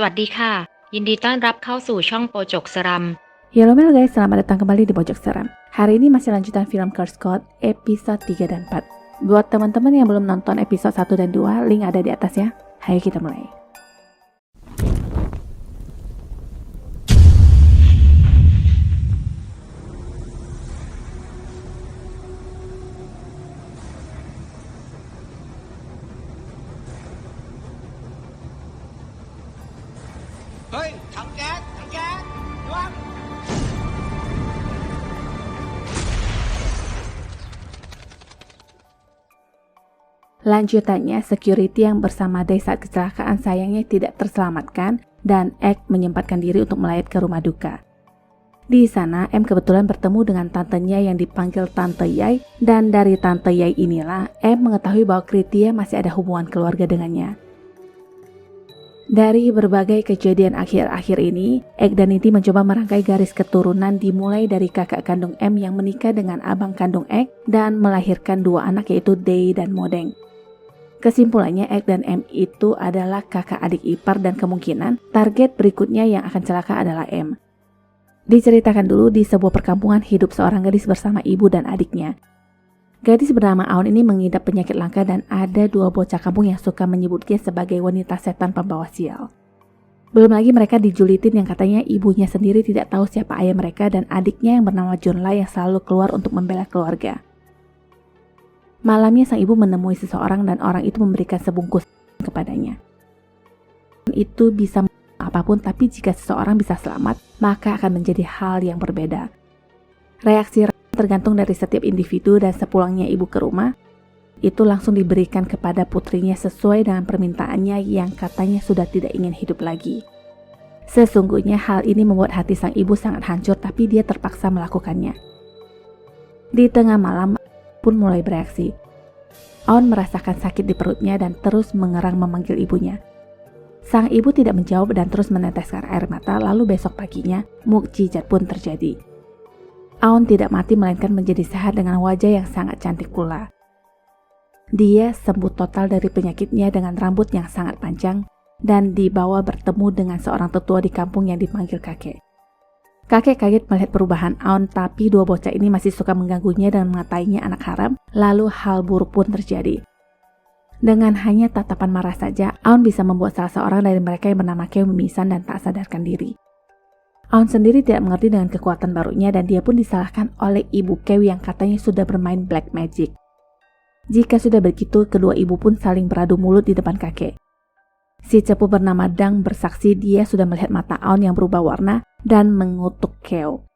สวัสดีค่ะยินดีต้อนรับเข้าสู่ช่องโปจกสรัม Halo guys, selamat datang kembali di Pojok Seram. Hari ini masih lanjutan film Curse Code episode 3 dan 4. Buat teman-teman yang belum nonton episode 1 dan 2, link ada di atas ya. Ayo kita mulai. Hei, thằng Cát, Loan. Lanjutannya, security yang bersama Day saat kecelakaan sayangnya tidak terselamatkan dan Ek menyempatkan diri untuk melayat ke rumah duka. Di sana, M kebetulan bertemu dengan tantenya yang dipanggil Tante Yai, dan dari Tante Yai inilah M mengetahui bahwa Kritia masih ada hubungan keluarga dengannya. Dari berbagai kejadian akhir-akhir ini, Ek dan Niti mencoba merangkai garis keturunan dimulai dari kakak kandung M yang menikah dengan abang kandung Ek dan melahirkan dua anak yaitu Day dan Modeng. Kesimpulannya, Ek dan M itu adalah kakak adik ipar dan kemungkinan target berikutnya yang akan celaka adalah M. Diceritakan dulu di sebuah perkampungan hidup seorang gadis bersama ibu dan adiknya. Gadis bernama Aun ini mengidap penyakit langka dan ada dua bocah kampung yang suka menyebutnya sebagai wanita setan pembawa sial. Belum lagi mereka dijulitin yang katanya ibunya sendiri tidak tahu siapa ayah mereka dan adiknya yang bernama Junla yang selalu keluar untuk membela keluarga. Malamnya sang ibu menemui seseorang dan orang itu memberikan sebungkus kepadanya. Itu bisa apapun, tapi jika seseorang bisa selamat, maka akan menjadi hal yang berbeda. Reaksi tergantung dari setiap individu dan sepulangnya ibu ke rumah, itu langsung diberikan kepada putrinya sesuai dengan permintaannya yang katanya sudah tidak ingin hidup lagi. Sesungguhnya hal ini membuat hati sang ibu sangat hancur, tapi dia terpaksa melakukannya. Di tengah malam pun mulai bereaksi. Aun merasakan sakit di perutnya dan terus mengerang memanggil ibunya. Sang ibu tidak menjawab dan terus meneteskan air mata, lalu besok paginya mukjizat pun terjadi. Aun tidak mati melainkan menjadi sehat dengan wajah yang sangat cantik pula. Dia sembuh total dari penyakitnya dengan rambut yang sangat panjang dan dibawa bertemu dengan seorang tetua di kampung yang dipanggil kakek. Kakek kaget melihat perubahan Aun, tapi dua bocah ini masih suka mengganggunya dan mengatainya anak haram, lalu hal buruk pun terjadi. Dengan hanya tatapan marah saja, Aun bisa membuat salah seorang dari mereka yang bernama Keo mimisan dan tak sadarkan diri. Aun sendiri tidak mengerti dengan kekuatan barunya dan dia pun disalahkan oleh ibu Keo yang katanya sudah bermain black magic. Jika sudah begitu, kedua ibu pun saling beradu mulut di depan kakek. Si cepu bernama Dang bersaksi dia sudah melihat mata Aun yang berubah warna dan mengutuk Keo.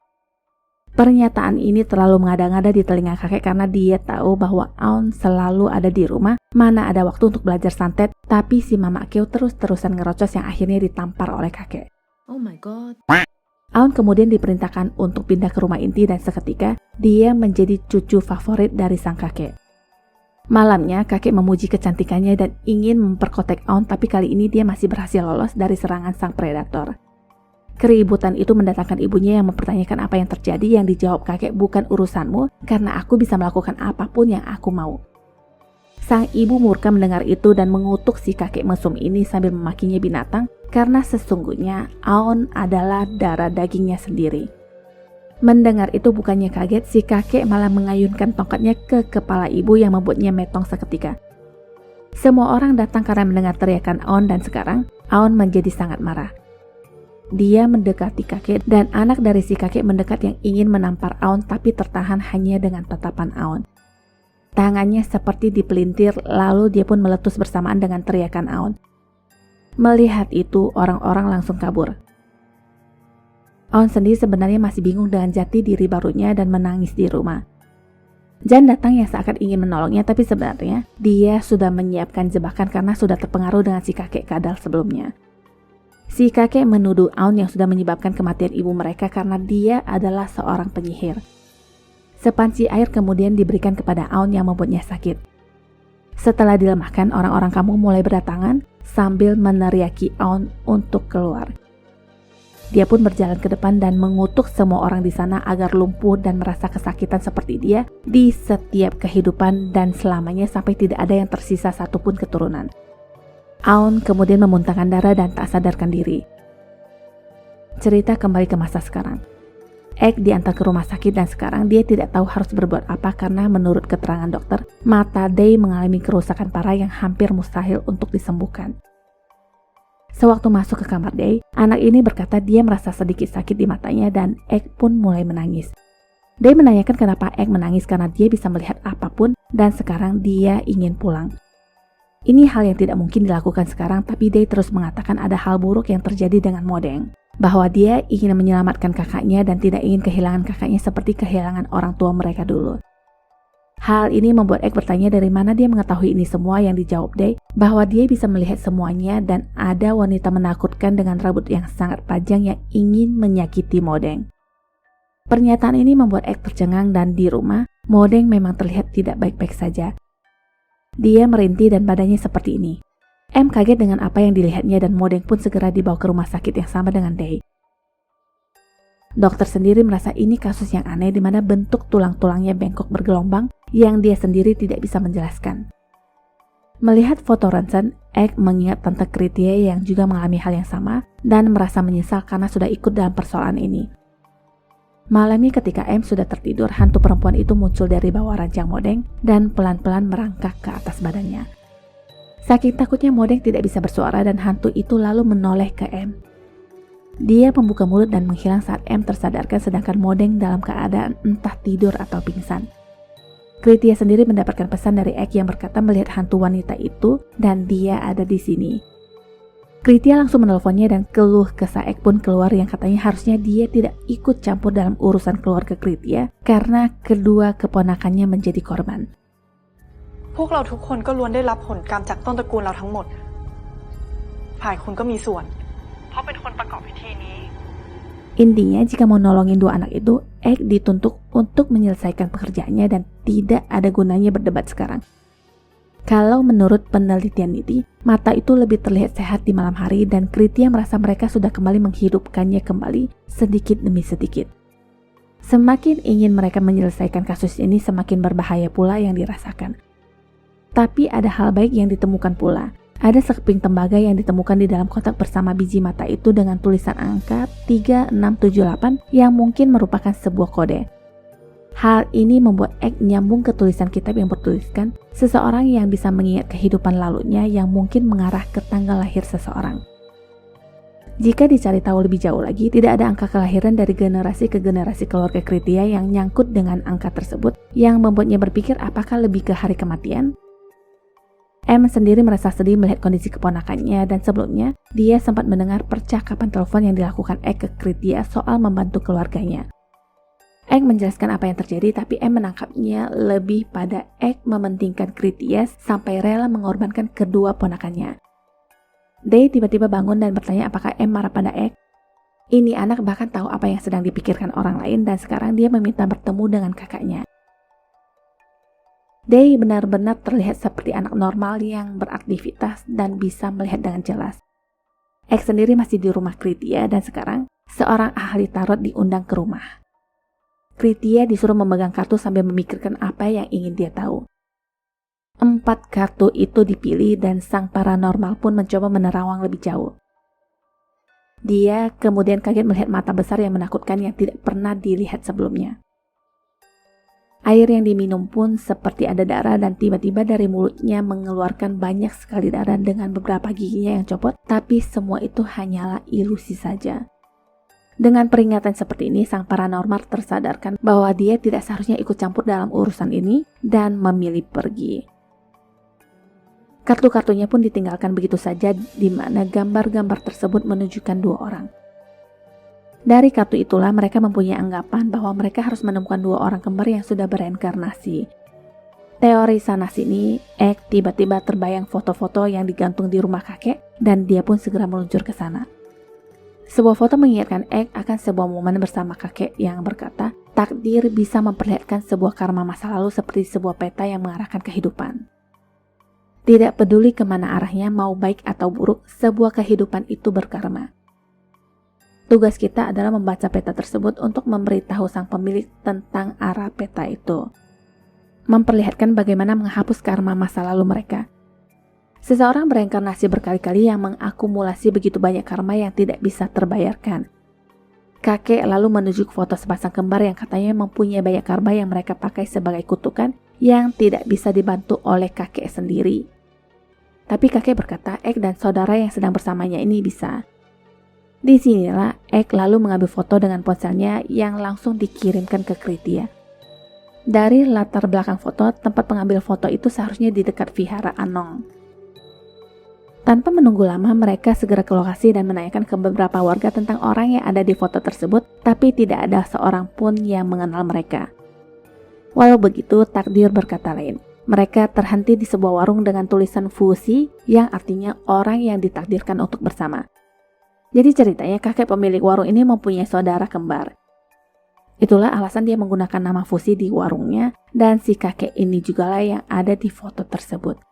Pernyataan ini terlalu mengada-ngada di telinga kakek karena dia tahu bahwa Aun selalu ada di rumah, mana ada waktu untuk belajar santet, tapi si mama Keo terus-terusan ngerocos yang akhirnya ditampar oleh kakek. Oh my god. Aun kemudian diperintahkan untuk pindah ke rumah inti dan seketika dia menjadi cucu favorit dari sang kakek. Malamnya kakek memuji kecantikannya dan ingin memperkotek Aun, tapi kali ini dia masih berhasil lolos dari serangan sang predator. Keributan itu mendatangkan ibunya yang mempertanyakan apa yang terjadi, yang dijawab kakek, bukan urusanmu karena aku bisa melakukan apapun yang aku mau. Sang ibu murka mendengar itu dan mengutuk si kakek mesum ini sambil memakinya binatang karena sesungguhnya Aun adalah darah dagingnya sendiri. Mendengar itu bukannya kaget, si kakek malah mengayunkan tongkatnya ke kepala ibu yang membuatnya metong seketika. Semua orang datang karena mendengar teriakan Aun dan sekarang Aun menjadi sangat marah. Dia mendekati kakek dan anak dari si kakek mendekat yang ingin menampar Aun tapi tertahan hanya dengan tatapan Aun. Tangannya seperti dipelintir lalu dia pun meletus bersamaan dengan teriakan Aun. Melihat itu orang-orang langsung kabur. Aun sendiri sebenarnya masih bingung dengan jati diri barunya dan menangis di rumah. Jan datang yang seakan ingin menolongnya tapi sebenarnya dia sudah menyiapkan jebakan karena sudah terpengaruh dengan si kakek kadal sebelumnya. Si kakek menuduh Aun yang sudah menyebabkan kematian ibu mereka karena dia adalah seorang penyihir. Sepanci air kemudian diberikan kepada Aun yang membuatnya sakit. Setelah dilemahkan, orang-orang kampung mulai berdatangan sambil meneriaki Aun untuk keluar. Dia pun berjalan ke depan dan mengutuk semua orang di sana agar lumpuh dan merasa kesakitan seperti dia di setiap kehidupan dan selamanya sampai tidak ada yang tersisa satupun keturunan. Aun kemudian memuntahkan darah dan tak sadarkan diri. Cerita kembali ke masa sekarang. Egg diantar ke rumah sakit dan sekarang dia tidak tahu harus berbuat apa karena menurut keterangan dokter, mata Day mengalami kerusakan parah yang hampir mustahil untuk disembuhkan. Sewaktu masuk ke kamar Day, anak ini berkata dia merasa sedikit sakit di matanya dan Egg pun mulai menangis. Day menanyakan kenapa Egg menangis karena dia bisa melihat apapun dan sekarang dia ingin pulang. Ini hal yang tidak mungkin dilakukan sekarang, tapi Day terus mengatakan ada hal buruk yang terjadi dengan Modeng. Bahwa dia ingin menyelamatkan kakaknya dan tidak ingin kehilangan kakaknya seperti kehilangan orang tua mereka dulu. Hal ini membuat Egg bertanya dari mana dia mengetahui ini semua. Yang dijawab Day bahwa dia bisa melihat semuanya dan ada wanita menakutkan dengan rambut yang sangat panjang yang ingin menyakiti Modeng. Pernyataan ini membuat Egg tercengang dan di rumah, Modeng memang terlihat tidak baik-baik saja. Dia merintih dan badannya seperti ini. M kaget dengan apa yang dilihatnya dan Modeng pun segera dibawa ke rumah sakit yang sama dengan Day. Dokter sendiri merasa ini kasus yang aneh di mana bentuk tulang-tulangnya bengkok bergelombang yang dia sendiri tidak bisa menjelaskan. Melihat foto ronsen, Egg mengingat tante Kritia yang juga mengalami hal yang sama dan merasa menyesal karena sudah ikut dalam persoalan ini. Malamnya ketika M sudah tertidur, hantu perempuan itu muncul dari bawah ranjang Modeng dan pelan-pelan merangkak ke atas badannya. Saking takutnya Modeng tidak bisa bersuara dan hantu itu lalu menoleh ke M. Dia membuka mulut dan menghilang saat M tersadarkan sedangkan Modeng dalam keadaan entah tidur atau pingsan. Kritia sendiri mendapatkan pesan dari Egg yang berkata melihat hantu wanita itu dan dia ada di sini. Kritia langsung menelponnya dan keluh kesah Egg pun keluar yang katanya harusnya dia tidak ikut campur dalam urusan keluarga Kritia karena kedua keponakannya menjadi korban. พวกเราทุกคนก็ล้วนได้รับผลกรรมจากต้นตระกูลเราทั้งหมดฝ่ายคุณก็มีส่วนเพราะเป็นคนประกอบพิธีนี้ Intinya jika mau nolongin dua anak itu, Egg dituntut untuk menyelesaikan pekerjaannya dan tidak ada gunanya berdebat sekarang. Kalau menurut penelitian ini, mata itu lebih terlihat sehat di malam hari dan Kritia merasa mereka sudah kembali menghidupkannya kembali sedikit demi sedikit. Semakin ingin mereka menyelesaikan kasus ini, semakin berbahaya pula yang dirasakan. Tapi ada hal baik yang ditemukan pula. Ada sekeping tembaga yang ditemukan di dalam kotak bersama biji mata itu dengan tulisan angka 3678 yang mungkin merupakan sebuah kode. Hal ini membuat Egg nyambung ke tulisan kitab yang bertuliskan seseorang yang bisa mengingat kehidupan lalunya yang mungkin mengarah ke tanggal lahir seseorang. Jika dicari tahu lebih jauh lagi, tidak ada angka kelahiran dari generasi ke generasi keluarga Kritia yang nyangkut dengan angka tersebut yang membuatnya berpikir apakah lebih ke hari kematian. M sendiri merasa sedih melihat kondisi keponakannya dan sebelumnya dia sempat mendengar percakapan telepon yang dilakukan Egg ke Kritia soal membantu keluarganya. Egg menjelaskan apa yang terjadi tapi M menangkapnya lebih pada Egg mementingkan Kritia sampai rela mengorbankan kedua ponakannya. Day tiba-tiba bangun dan bertanya apakah M marah pada Egg. Ini anak bahkan tahu apa yang sedang dipikirkan orang lain dan sekarang dia meminta bertemu dengan kakaknya. Day benar-benar terlihat seperti anak normal yang beraktivitas dan bisa melihat dengan jelas. Egg sendiri masih di rumah Kritia dan sekarang seorang ahli tarot diundang ke rumah. Kritia disuruh memegang kartu sambil memikirkan apa yang ingin dia tahu. 4 kartu itu dipilih dan sang paranormal pun mencoba menerawang lebih jauh. Dia kemudian kaget melihat mata besar yang menakutkan yang tidak pernah dilihat sebelumnya. Air yang diminum pun seperti ada darah dan tiba-tiba dari mulutnya mengeluarkan banyak sekali darah dengan beberapa giginya yang copot, tapi semua itu hanyalah ilusi saja. Dengan peringatan seperti ini, sang paranormal tersadarkan bahwa dia tidak seharusnya ikut campur dalam urusan ini dan memilih pergi. Kartu-kartunya pun ditinggalkan begitu saja di mana gambar-gambar tersebut menunjukkan 2 orang. Dari kartu itulah mereka mempunyai anggapan bahwa mereka harus menemukan 2 orang kembar yang sudah bereinkarnasi. Teori sana-sini, Egg tiba-tiba terbayang foto-foto yang digantung di rumah kakek dan dia pun segera meluncur ke sana. Sebuah foto mengingatkan Egg akan sebuah momen bersama kakek yang berkata, takdir bisa memperlihatkan sebuah karma masa lalu seperti sebuah peta yang mengarahkan kehidupan. Tidak peduli kemana arahnya, mau baik atau buruk, sebuah kehidupan itu berkarma. Tugas kita adalah membaca peta tersebut untuk memberitahu sang pemilik tentang arah peta itu. Memperlihatkan bagaimana menghapus karma masa lalu mereka. Seseorang bereinkarnasi berkali-kali yang mengakumulasi begitu banyak karma yang tidak bisa terbayarkan. Kakek lalu menunjuk foto sepasang kembar yang katanya mempunyai banyak karma yang mereka pakai sebagai kutukan yang tidak bisa dibantu oleh kakek sendiri. Tapi kakek berkata Egg dan saudara yang sedang bersamanya ini bisa. Disinilah Egg lalu mengambil foto dengan ponselnya yang langsung dikirimkan ke Kritia. Dari latar belakang foto, tempat pengambil foto itu seharusnya di dekat Vihara Anong. Tanpa menunggu lama, mereka segera ke lokasi dan menanyakan ke beberapa warga tentang orang yang ada di foto tersebut, tapi tidak ada seorang pun yang mengenal mereka. Walau begitu, takdir berkata lain. Mereka terhenti di sebuah warung dengan tulisan Fusi yang artinya orang yang ditakdirkan untuk bersama. Jadi ceritanya kakek pemilik warung ini mempunyai saudara kembar. Itulah alasan dia menggunakan nama Fusi di warungnya dan si kakek ini jugalah yang ada di foto tersebut.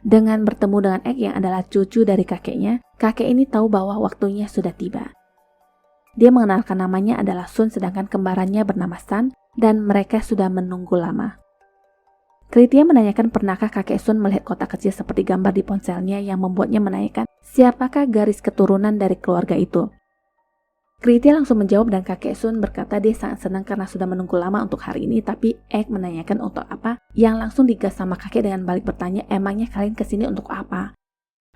Dengan bertemu dengan Egg yang adalah cucu dari kakeknya, kakek ini tahu bahwa waktunya sudah tiba. Dia mengenalkan namanya adalah Sun sedangkan kembarannya bernama San dan mereka sudah menunggu lama. Kritia menanyakan pernahkah kakek Sun melihat kotak kecil seperti gambar di ponselnya yang membuatnya menanyakan siapakah garis keturunan dari keluarga itu. Kritia langsung menjawab dan kakek Sun berkata dia sangat senang karena sudah menunggu lama untuk hari ini, tapi Egg menanyakan untuk apa, yang langsung digas sama kakek dengan balik bertanya emangnya kalian kesini untuk apa.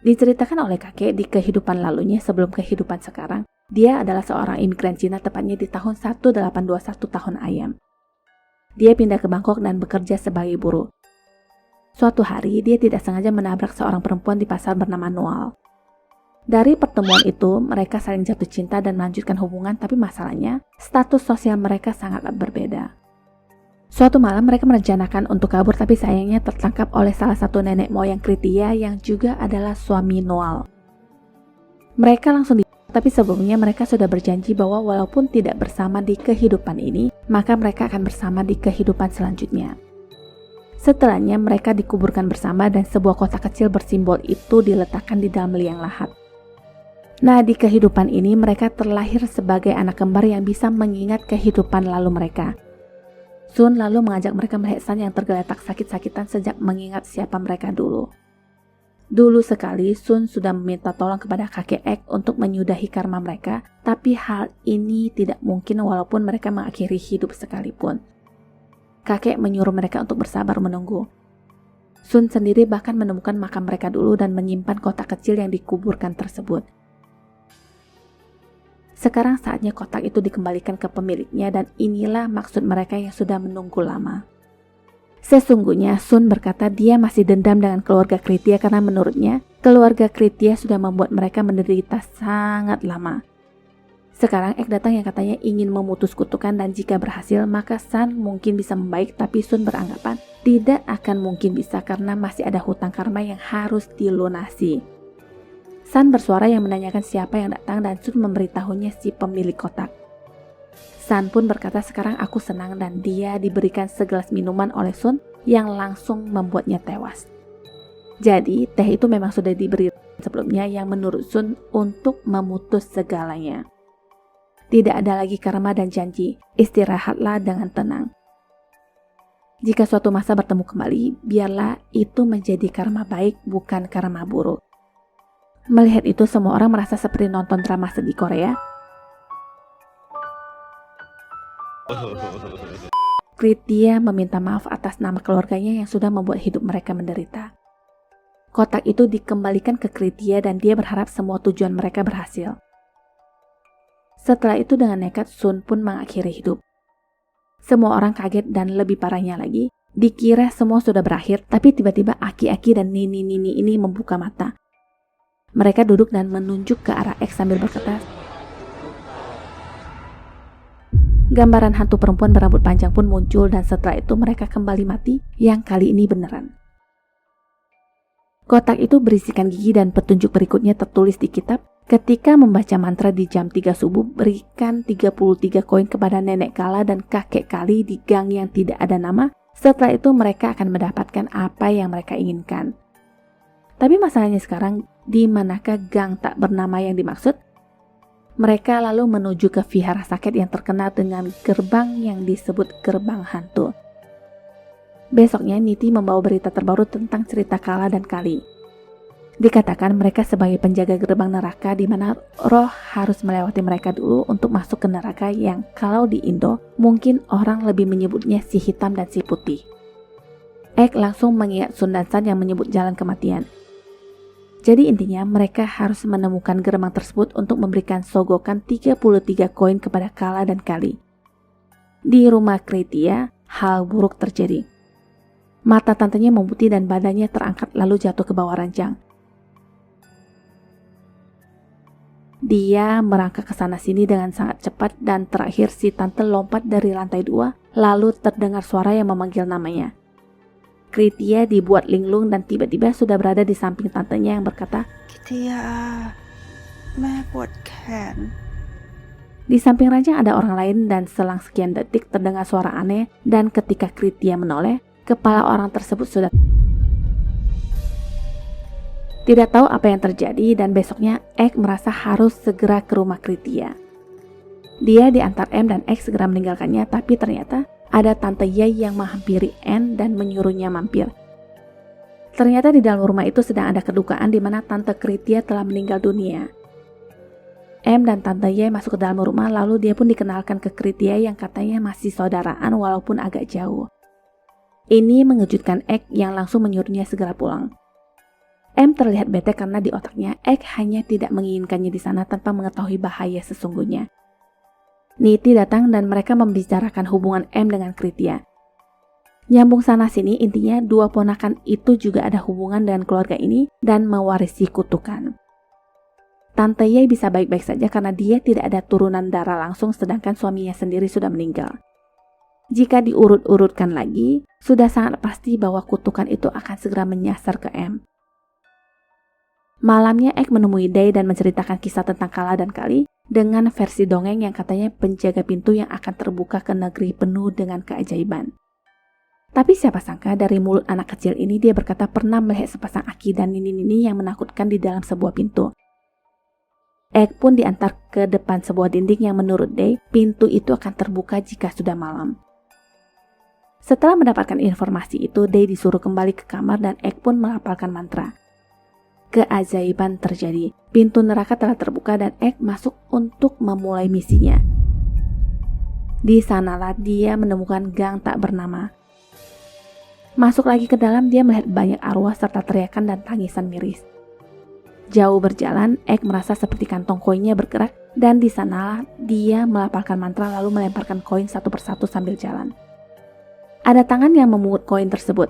Diceritakan oleh kakek di kehidupan lalunya sebelum kehidupan sekarang, dia adalah seorang imigran Cina tepatnya di tahun 1821 tahun ayam. Dia pindah ke Bangkok dan bekerja sebagai buruh. Suatu hari dia tidak sengaja menabrak seorang perempuan di pasar bernama Noal. Dari pertemuan itu, mereka saling jatuh cinta dan melanjutkan hubungan, tapi masalahnya, status sosial mereka sangatlah berbeda. Suatu malam mereka merencanakan untuk kabur, tapi sayangnya tertangkap oleh salah satu nenek moyang Kritia yang juga adalah suami Noal. Mereka langsung tapi sebelumnya mereka sudah berjanji bahwa walaupun tidak bersama di kehidupan ini, maka mereka akan bersama di kehidupan selanjutnya. Setelahnya mereka dikuburkan bersama dan sebuah kotak kecil bersimbol itu diletakkan di dalam liang lahat. Nah, di kehidupan ini mereka terlahir sebagai anak kembar yang bisa mengingat kehidupan lalu mereka. Sun lalu mengajak mereka melihat San yang tergeletak sakit-sakitan sejak mengingat siapa mereka dulu. Dulu sekali Sun sudah meminta tolong kepada kakek Egg untuk menyudahi karma mereka, tapi hal ini tidak mungkin walaupun mereka mengakhiri hidup sekalipun. Kakek menyuruh mereka untuk bersabar menunggu. Sun sendiri bahkan menemukan makam mereka dulu dan menyimpan kotak kecil yang dikuburkan tersebut. Sekarang saatnya kotak itu dikembalikan ke pemiliknya dan inilah maksud mereka yang sudah menunggu lama. Sesungguhnya Sun berkata dia masih dendam dengan keluarga Kritia karena menurutnya keluarga Kritia sudah membuat mereka menderita sangat lama. Sekarang Egg datang yang katanya ingin memutus kutukan dan jika berhasil maka San mungkin bisa membaik, tapi Sun beranggapan tidak akan mungkin bisa karena masih ada hutang karma yang harus dilunasi. San bersuara yang menanyakan siapa yang datang dan Sun memberitahunya si pemilik kotak. San pun berkata sekarang aku senang dan dia diberikan segelas minuman oleh Sun yang langsung membuatnya tewas. Jadi teh itu memang sudah diberi sebelumnya yang menurut Sun untuk memutus segalanya. Tidak ada lagi karma dan janji, istirahatlah dengan tenang. Jika suatu masa bertemu kembali, biarlah itu menjadi karma baik bukan karma buruk. Melihat itu semua orang merasa seperti nonton drama sedih Korea. Kritia meminta maaf atas nama keluarganya yang sudah membuat hidup mereka menderita. Kotak itu dikembalikan ke Kritia dan dia berharap semua tujuan mereka berhasil. Setelah itu dengan nekat Sun pun mengakhiri hidup. Semua orang kaget dan lebih parahnya lagi, dikira semua sudah berakhir, tapi tiba-tiba aki-aki dan nini-nini ini membuka mata. Mereka duduk dan menunjuk ke arah X sambil berkata. Gambaran hantu perempuan berambut panjang pun muncul dan setelah itu mereka kembali mati yang kali ini beneran. Kotak itu berisikan gigi dan petunjuk berikutnya tertulis di kitab. Ketika membaca mantra di jam 3 subuh, berikan 33 koin kepada nenek Kala dan kakek Kali di gang yang tidak ada nama. Setelah itu mereka akan mendapatkan apa yang mereka inginkan. Tapi masalahnya sekarang, di manakah gang tak bernama yang dimaksud? Mereka lalu menuju ke vihara sakit yang terkenal dengan gerbang yang disebut gerbang hantu. Besoknya Niti membawa berita terbaru tentang cerita Kala dan Kali. Dikatakan mereka sebagai penjaga gerbang neraka di mana roh harus melewati mereka dulu untuk masuk ke neraka yang kalau di Indo mungkin orang lebih menyebutnya si hitam dan si putih. Ek langsung mengingat Sundansan yang menyebut jalan kematian. Jadi intinya mereka harus menemukan gerbang tersebut untuk memberikan sogokan 33 koin kepada Kala dan Kali. Di rumah Kritia, hal buruk terjadi. Mata tantenya memutih dan badannya terangkat lalu jatuh ke bawah ranjang. Dia merangkak ke sana sini dengan sangat cepat dan terakhir si tante lompat dari lantai 2 lalu terdengar suara yang memanggil namanya. Kritia dibuat linglung dan tiba-tiba sudah berada di samping tantenya yang berkata, "Kritia, แม่ปวดแขน." Di samping ranjang ada orang lain dan selang sekian detik terdengar suara aneh dan ketika Kritia menoleh, kepala orang tersebut sudah tidak tahu apa yang terjadi dan besoknya Ek merasa harus segera ke rumah Kritia. Dia diantar M dan Ek segera meninggalkannya tapi ternyata ada Tante Yai yang menghampiri N dan menyuruhnya mampir. Ternyata di dalam rumah itu sedang ada kedukaan di mana Tante Kritia telah meninggal dunia. M dan Tante Yai masuk ke dalam rumah lalu dia pun dikenalkan ke Kritia yang katanya masih saudaraan walaupun agak jauh. Ini mengejutkan Ek yang langsung menyuruhnya segera pulang. M terlihat bete karena di otaknya Ek hanya tidak menginginkannya di sana tanpa mengetahui bahaya sesungguhnya. Niti datang dan mereka membicarakan hubungan M dengan Kritia. Nyambung sana sini intinya dua ponakan itu juga ada hubungan dengan keluarga ini dan mewarisi kutukan. Tante Yai bisa baik-baik saja karena dia tidak ada turunan darah langsung sedangkan suaminya sendiri sudah meninggal. Jika diurut-urutkan lagi, sudah sangat pasti bahwa kutukan itu akan segera menyasar ke M. Malamnya Ek menemui Day dan menceritakan kisah tentang Kala dan Kali dengan versi dongeng yang katanya penjaga pintu yang akan terbuka ke negeri penuh dengan keajaiban. Tapi siapa sangka dari mulut anak kecil ini dia berkata pernah melihat sepasang aki dan nini-nini yang menakutkan di dalam sebuah pintu. Ek pun diantar ke depan sebuah dinding yang menurut Day pintu itu akan terbuka jika sudah malam. Setelah mendapatkan informasi itu, Day disuruh kembali ke kamar dan Ek pun melafalkan mantra. Keajaiban terjadi. Pintu neraka telah terbuka dan Ek masuk untuk memulai misinya. Di sanalah dia menemukan gang tak bernama. Masuk lagi ke dalam, dia melihat banyak arwah serta teriakan dan tangisan miris. Jauh berjalan, Ek merasa seperti kantong koinnya bergerak dan di sanalah dia melafalkan mantra lalu melemparkan koin satu persatu sambil jalan. Ada tangan yang memungut koin tersebut.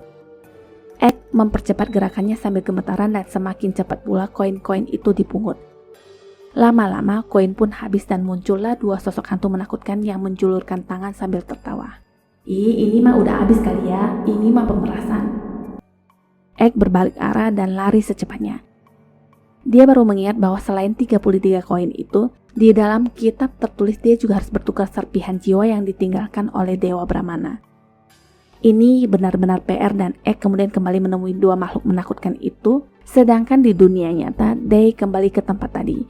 Ek mempercepat gerakannya sambil gemetaran dan semakin cepat pula koin-koin itu dipungut. Lama-lama koin pun habis dan muncullah dua sosok hantu menakutkan yang menjulurkan tangan sambil tertawa. Ini mah udah habis kali ya, ini mah pemerasan. Ek berbalik arah dan lari secepatnya. Dia baru mengingat bahwa selain 33 koin itu, di dalam kitab tertulis dia juga harus bertukar serpihan jiwa yang ditinggalkan oleh Dewa Brahmana. Ini benar-benar PR dan Ek kemudian kembali menemui dua makhluk menakutkan itu, sedangkan di dunia nyata, Day kembali ke tempat tadi.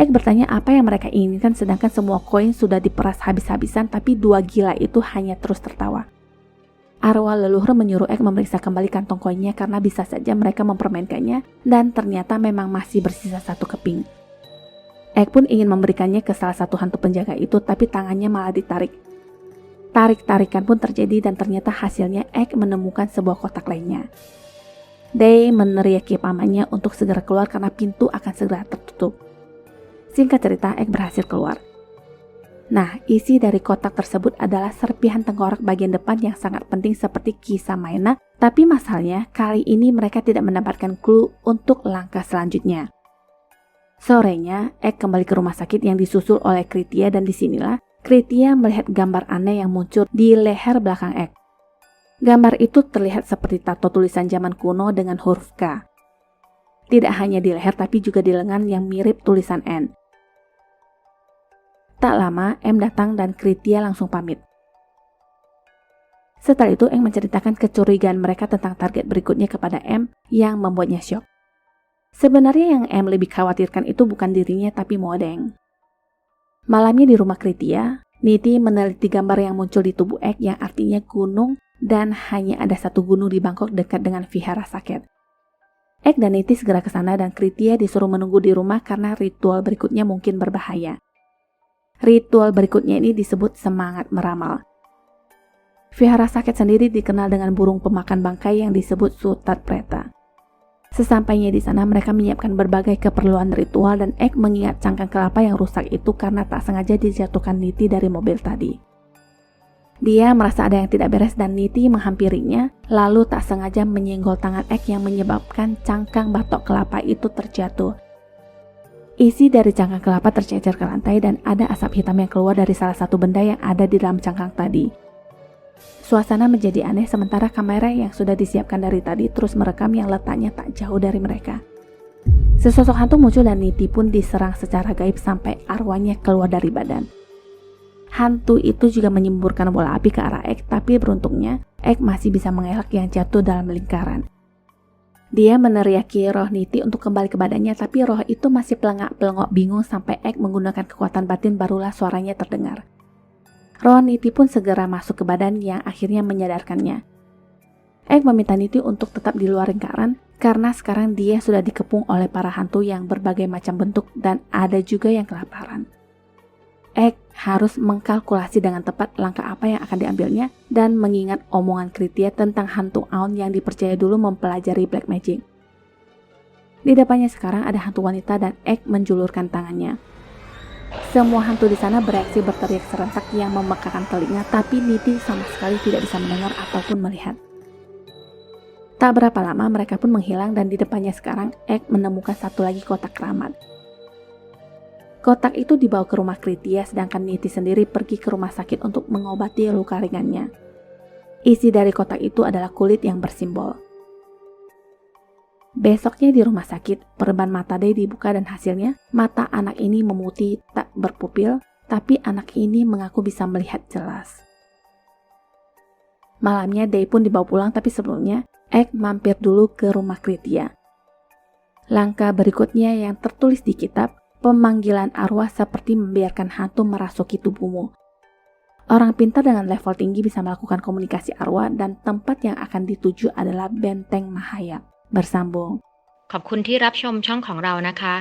Ek bertanya apa yang mereka inginkan sedangkan semua koin sudah diperas habis-habisan tapi dua gila itu hanya terus tertawa. Arwah leluhur menyuruh Ek memeriksa kembali kantong koinnya karena bisa saja mereka mempermainkannya dan ternyata memang masih bersisa satu keping. Ek pun ingin memberikannya ke salah satu hantu penjaga itu tapi tangannya malah ditarik. Tarik-tarikan pun terjadi dan ternyata hasilnya Ek menemukan sebuah kotak lainnya. Day meneriaki pamannya untuk segera keluar karena pintu akan segera tertutup. Singkat cerita, Ek berhasil keluar. Nah, isi dari kotak tersebut adalah serpihan tengkorak bagian depan yang sangat penting seperti kisah Maena, tapi masalahnya kali ini mereka tidak mendapatkan clue untuk langkah selanjutnya. Sorenya, Ek kembali ke rumah sakit yang disusul oleh Kritia dan disinilah Kritia melihat gambar aneh yang muncul di leher belakang Ek. Gambar itu terlihat seperti tato tulisan zaman kuno dengan huruf K. Tidak hanya di leher tapi juga di lengan yang mirip tulisan N. Tak lama, M datang dan Kritia langsung pamit. Setelah itu, Ek menceritakan kecurigaan mereka tentang target berikutnya kepada M yang membuatnya syok. Sebenarnya yang M lebih khawatirkan itu bukan dirinya tapi Modeng. Malamnya di rumah Kritia, Niti meneliti gambar yang muncul di tubuh Ek yang artinya gunung dan hanya ada satu gunung di Bangkok dekat dengan Vihara Saket. Ek dan Niti segera ke sana dan Kritya disuruh menunggu di rumah karena ritual berikutnya mungkin berbahaya. Ritual berikutnya ini disebut semangat meramal. Vihara Saket sendiri dikenal dengan burung pemakan bangkai yang disebut Sutat Preta. Sesampainya di sana mereka menyiapkan berbagai keperluan ritual dan Ek mengingat cangkang kelapa yang rusak itu karena tak sengaja dijatuhkan Niti dari mobil tadi. Dia merasa ada yang tidak beres dan Niti menghampirinya, lalu tak sengaja menyenggol tangan Ek yang menyebabkan cangkang batok kelapa itu terjatuh. Isi dari cangkang kelapa tercecer ke lantai dan ada asap hitam yang keluar dari salah satu benda yang ada di dalam cangkang tadi. Suasana menjadi aneh sementara kamera yang sudah disiapkan dari tadi terus merekam yang letaknya tak jauh dari mereka. Sesosok hantu muncul dan Niti pun diserang secara gaib sampai arwahnya keluar dari badan. Hantu itu juga menyemburkan bola api ke arah Ek, tapi beruntungnya Ek masih bisa mengelak yang jatuh dalam lingkaran. Dia meneriaki roh Niti untuk kembali ke badannya, tapi roh itu masih pelengak-pelengok bingung sampai Ek menggunakan kekuatan batin barulah suaranya terdengar. Roh Niti pun segera masuk ke badan yang akhirnya menyadarkannya. Ek meminta Niti untuk tetap di luar lingkaran karena sekarang dia sudah dikepung oleh para hantu yang berbagai macam bentuk dan ada juga yang kelaparan. Ek harus mengkalkulasi dengan tepat langkah apa yang akan diambilnya dan mengingat omongan Kritya tentang hantu Aun yang dipercaya dulu mempelajari black magic. Di depannya sekarang ada hantu wanita dan Ek menjulurkan tangannya. Semua hantu di sana bereaksi berteriak serentak yang memekakan telinga, tapi Niti sama sekali tidak bisa mendengar ataupun melihat. Tak berapa lama mereka pun menghilang dan di depannya sekarang Ek menemukan satu lagi kotak keramat. Kotak itu dibawa ke rumah Kritya sedangkan Niti sendiri pergi ke rumah sakit untuk mengobati luka ringannya. Isi dari kotak itu adalah kulit yang bersimbol. Besoknya di rumah sakit, perban mata Day dibuka dan hasilnya mata anak ini memutih tak berpupil, tapi anak ini mengaku bisa melihat jelas. Malamnya Day pun dibawa pulang tapi sebelumnya Ek mampir dulu ke rumah Kritya. Langkah berikutnya yang tertulis di kitab, pemanggilan arwah seperti membiarkan hantu merasuki tubuhmu. Orang pintar dengan level tinggi bisa melakukan komunikasi arwah dan tempat yang akan dituju adalah Benteng Mahayat. Bersambung. ขอบคุณที่รับชมช่องของเรานะคะ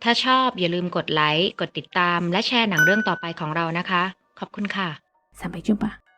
ถ้าชอบอย่าลืมกดไลค์ กดติดตาม และแชร์หนังเรื่องต่อไปของเรานะคะ ขอบคุณค่ะ Sampai jumpa.